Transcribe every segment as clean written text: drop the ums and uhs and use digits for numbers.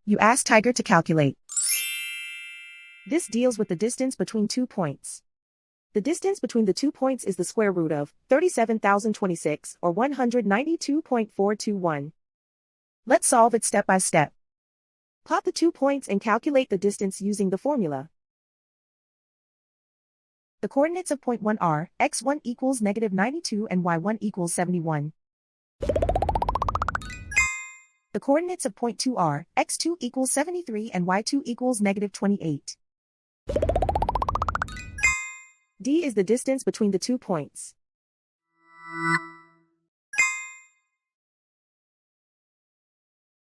You ask Tiger to calculate. This deals with the distance between 2 points. The distance between the 2 points is the square root of 37,026, or 192.421. Let's solve it step by step. Plot the 2 points and calculate the distance using the formula. The coordinates of point 1 are x1 equals -92 and y1 equals 71. The coordinates of point 2 are x2 equals 73 and y2 equals -28. D is the distance between the 2 points.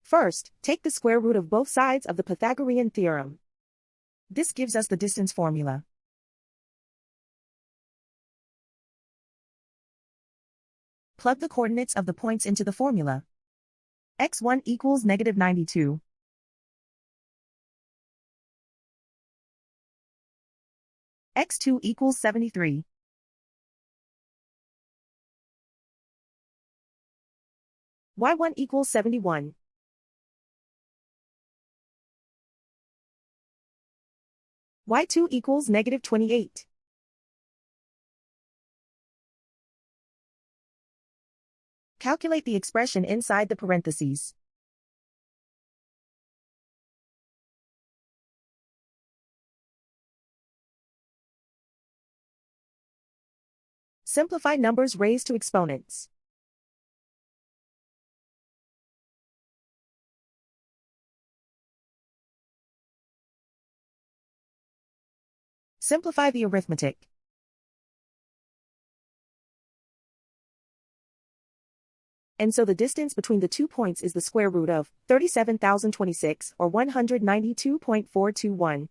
First, take the square root of both sides of the Pythagorean theorem. This gives us the distance formula. Plug the coordinates of the points into the formula. x1 equals -92. x2 equals 73. y1 equals 71. y2 equals -28. Calculate the expression inside the parentheses. Simplify numbers raised to exponents. Simplify the arithmetic. And so the distance between the 2 points is the square root of 37,026, or 192.421.